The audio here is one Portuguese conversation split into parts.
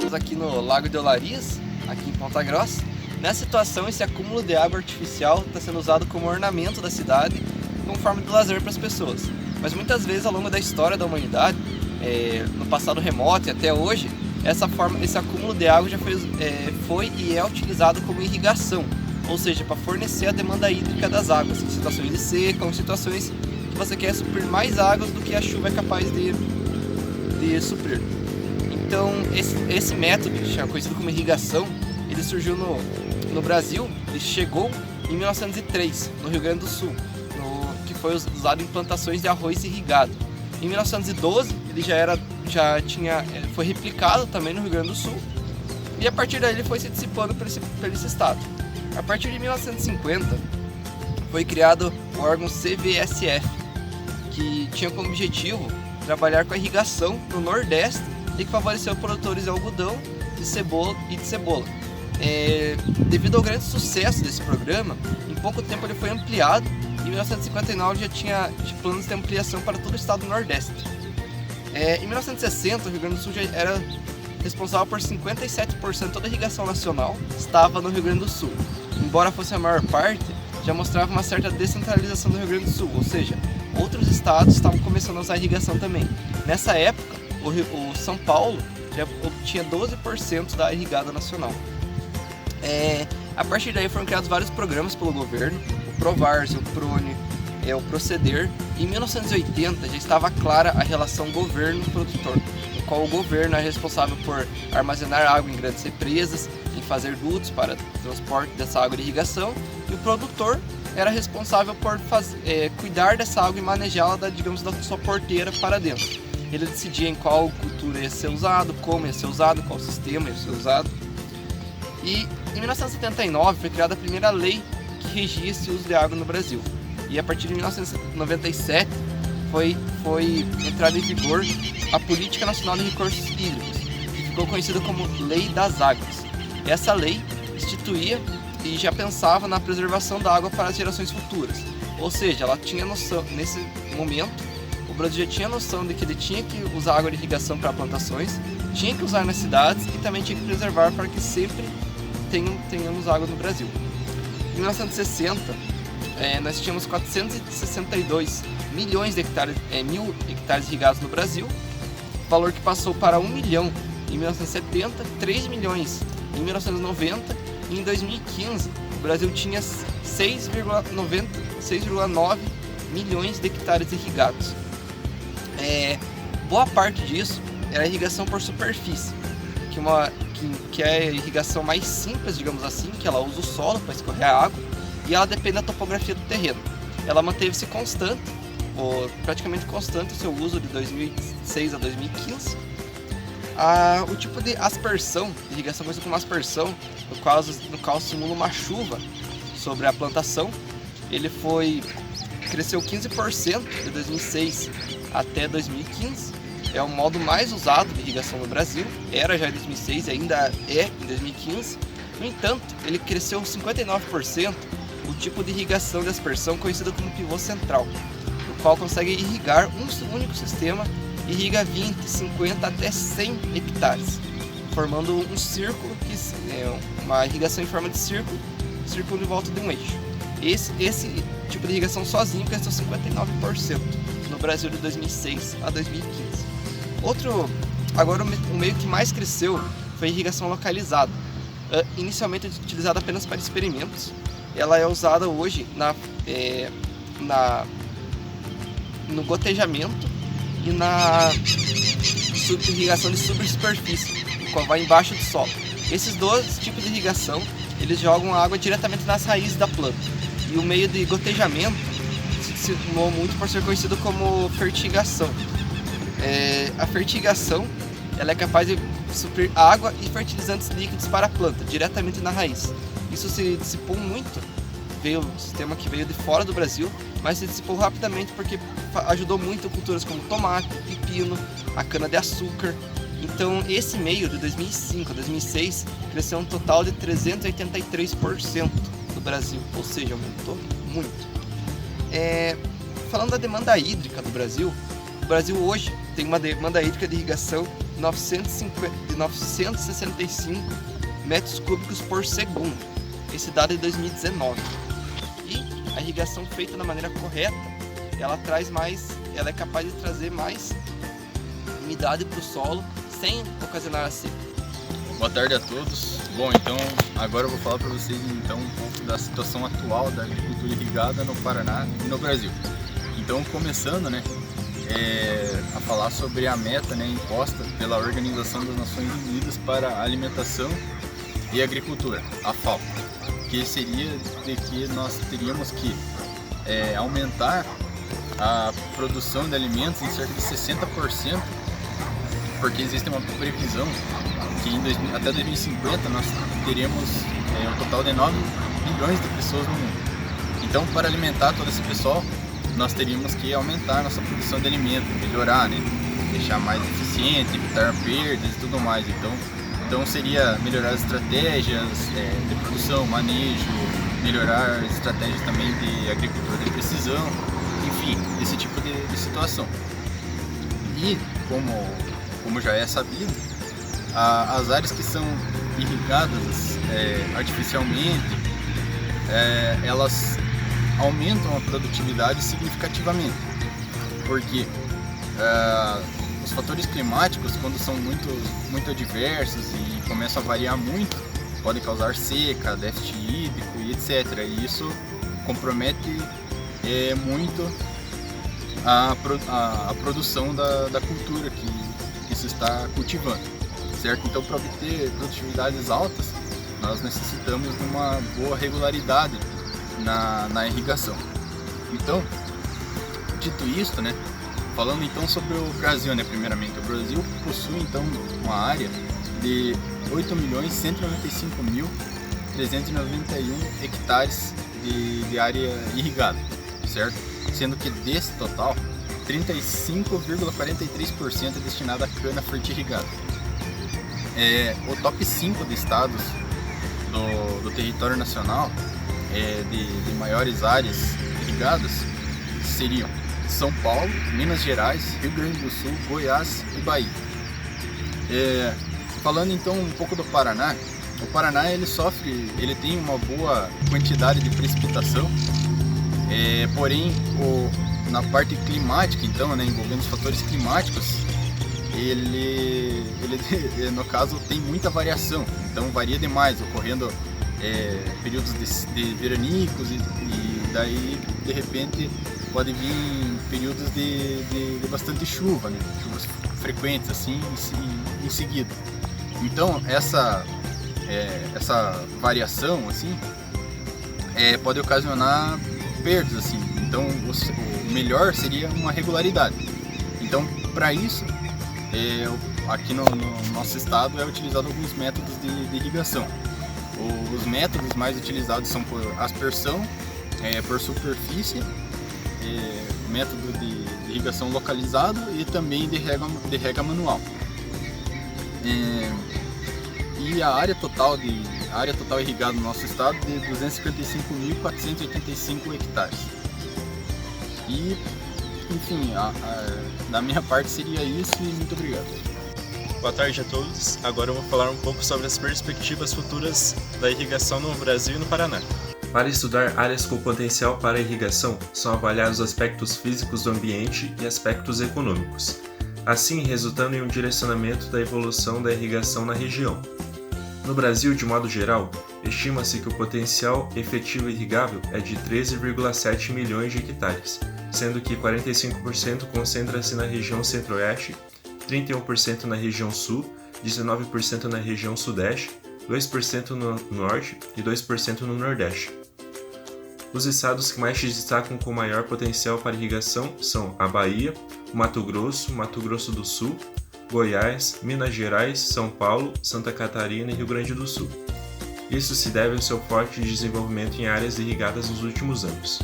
Estamos aqui no Lago de Olariz, aqui em Ponta Grossa. Nessa situação, esse acúmulo de água artificial está sendo usado como ornamento da cidade, como forma de lazer para as pessoas. Mas muitas vezes, ao longo da história da humanidade, no passado remoto e até hoje, esse acúmulo de água já foi e é utilizado como irrigação, ou seja, para fornecer a demanda hídrica das águas, em situações de seca ou em situações que você quer suprir mais águas do que a chuva é capaz de suprir. Então, esse método, conhecido como irrigação, ele surgiu no Brasil, ele chegou em 1903, no Rio Grande do Sul, que foi usado em plantações de arroz irrigado. Em 1912, ele foi replicado também no Rio Grande do Sul, e a partir daí ele foi se dissipando por esse estado. A partir de 1950, foi criado o órgão CVSF, que tinha como objetivo trabalhar com a irrigação no Nordeste e que favoreceu produtores de algodão, de cebola. Devido ao grande sucesso desse programa, em pouco tempo ele foi ampliado. Em 1959 já tinha planos de ampliação para todo o estado do Nordeste. Em 1960, o Rio Grande do Sul já era responsável por 57% da irrigação nacional, estava no Rio Grande do Sul. Embora fosse a maior parte, já mostrava uma certa descentralização do Rio Grande do Sul, ou seja, outros estados estavam começando a usar a irrigação também. Nessa época, o São Paulo já obtinha 12% da irrigada nacional. A partir daí foram criados vários programas pelo governo, o Provárzea, o Prone, o Proceder. Em 1980 já estava clara a relação governo-produtor, no qual o governo é responsável por armazenar água em grandes represas, em fazer dutos para o transporte dessa água de irrigação, e o produtor era responsável por cuidar dessa água e manejá-la, da sua porteira para dentro. Ele decidia em qual cultura ia ser usado, como ia ser usado, qual sistema ia ser usado. E em 1979 foi criada a primeira lei que regia esse uso de água no Brasil. E a partir de 1997 foi entrada em vigor a Política Nacional de Recursos Hídricos, que ficou conhecida como Lei das Águas. Essa lei instituía e já pensava na preservação da água para as gerações futuras. Ou seja, ela tinha noção, nesse momento, o Brasil já tinha noção de que ele tinha que usar água de irrigação para plantações, tinha que usar nas cidades e também tinha que preservar para que sempre tenhamos água no Brasil. Em 1960, nós tínhamos 462 milhões de hectares, mil hectares irrigados no Brasil, valor que passou para 1 milhão em 1970, 3 milhões em 1990 e em 2015 o Brasil tinha 6,9 milhões de hectares irrigados. Boa parte disso era irrigação por superfície, que é a irrigação mais simples, digamos assim, que ela usa o solo para escorrer a água e ela depende da topografia do terreno. Ela manteve-se constante, ou praticamente constante, o seu uso de 2006 a 2015. O tipo de aspersão, de irrigação conhecida como aspersão, no qual simula uma chuva sobre a plantação, ele cresceu 15% de 2006 até 2015. É o modo mais usado de irrigação no Brasil, era já em 2006 e ainda é em 2015. No entanto, ele cresceu 59%, o tipo de irrigação de aspersão conhecido como pivô central, no qual consegue irrigar um único sistema, irriga 20, 50 até 100 hectares, formando um círculo, uma irrigação em forma de círculo em volta de um eixo. Esse tipo de irrigação sozinho cresceu 59% no Brasil de 2006 a 2015. Agora o meio que mais cresceu foi a irrigação localizada. Inicialmente utilizada apenas para experimentos, ela é usada hoje no gotejamento e na irrigação de subsuperfície, qual vai embaixo do solo. Esses dois tipos de irrigação, eles jogam a água diretamente nas raízes da planta. E o meio de gotejamento se dissipou muito por ser conhecido como fertigação. A fertigação, ela é capaz de suprir água e fertilizantes líquidos para a planta, diretamente na raiz. Isso se dissipou muito, um sistema que veio de fora do Brasil, mas se dissipou rapidamente porque ajudou muito culturas como tomate, pepino, a cana-de-açúcar. Então, esse meio de 2005 a 2006 cresceu um total de 383% do Brasil, ou seja, aumentou muito. Falando da demanda hídrica do Brasil, o Brasil hoje tem uma demanda hídrica de irrigação de 965 metros cúbicos por segundo. Esse dado é de 2019. E a irrigação feita da maneira correta, ela é capaz de trazer mais umidade para o solo sem ocasionar a seca. Boa tarde a todos. Bom, então agora eu vou falar para vocês então um pouco da situação atual da agricultura irrigada no Paraná e no Brasil. Então, começando, a falar sobre a meta, imposta pela Organização das Nações Unidas para a Alimentação e Agricultura, a FAO, que seria de que nós teríamos que aumentar a produção de alimentos em cerca de 60%, porque existe uma previsão que até 2050 nós teremos um total de 9 bilhões de pessoas no mundo. Então, para alimentar todo esse pessoal, nós teríamos que aumentar nossa produção de alimento, melhorar, deixar mais eficiente, evitar perdas e tudo mais. Então seria melhorar as estratégias de produção, manejo, melhorar as estratégias também de agricultura de precisão, enfim, esse tipo de situação. E como já é sabido, as áreas que são irrigadas artificialmente, elas aumentam a produtividade significativamente, porque os fatores climáticos, quando são muito adversos e começam a variar muito, podem causar seca, déficit hídrico e etc. E isso compromete muito a produção da cultura que se está cultivando, certo? Então, para obter produtividades altas, nós necessitamos de uma boa regularidade na irrigação. Então, dito isto, falando então sobre o Brasil, primeiramente, o Brasil possui então uma área de 8.195.391 hectares de área irrigada, certo? Sendo que desse total, 35,43% é destinado à cana fertirrigada. O top 5 de estados do território nacional de maiores áreas irrigadas seriam São Paulo, Minas Gerais, Rio Grande do Sul, Goiás e Bahia. Falando então um pouco do Paraná, o Paraná ele tem uma boa quantidade de precipitação, porém na parte climática, então, envolvendo os fatores climáticos, ele no caso tem muita variação, então varia demais, ocorrendo períodos de veranicos e daí de repente pode vir períodos de bastante chuva, chuvas frequentes assim em seguida. Então essa variação assim pode ocasionar perdas assim. Então o melhor seria uma regularidade. Então para isso aqui no nosso estado é utilizado alguns métodos de irrigação. Os métodos mais utilizados são por aspersão, por superfície, método de irrigação localizado e também de rega manual. E a área total irrigada no nosso estado de 255.485 hectares. E, enfim, da minha parte seria isso e muito obrigado. Boa tarde a todos. Agora eu vou falar um pouco sobre as perspectivas futuras da irrigação no Brasil e no Paraná. Para estudar áreas com potencial para irrigação, são avaliados aspectos físicos do ambiente e aspectos econômicos, assim resultando em um direcionamento da evolução da irrigação na região. No Brasil, de modo geral, estima-se que o potencial efetivo irrigável é de 13,7 milhões de hectares, sendo que 45% concentra-se na região centro-oeste, 31% na região sul, 19% na região sudeste, 2% no norte e 2% no nordeste. Os estados que mais se destacam com maior potencial para irrigação são a Bahia, Mato Grosso do Sul, Goiás, Minas Gerais, São Paulo, Santa Catarina e Rio Grande do Sul. Isso se deve ao seu forte desenvolvimento em áreas irrigadas nos últimos anos.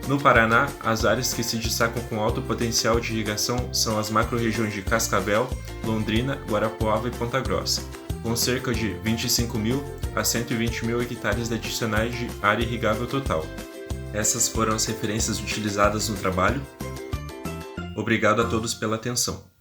No Paraná, as áreas que se destacam com alto potencial de irrigação são as macro-regiões de Cascavel, Londrina, Guarapuava e Ponta Grossa, com cerca de 25.000 a 120.000 hectares adicionais de área irrigável total. Essas foram as referências utilizadas no trabalho. Obrigado a todos pela atenção.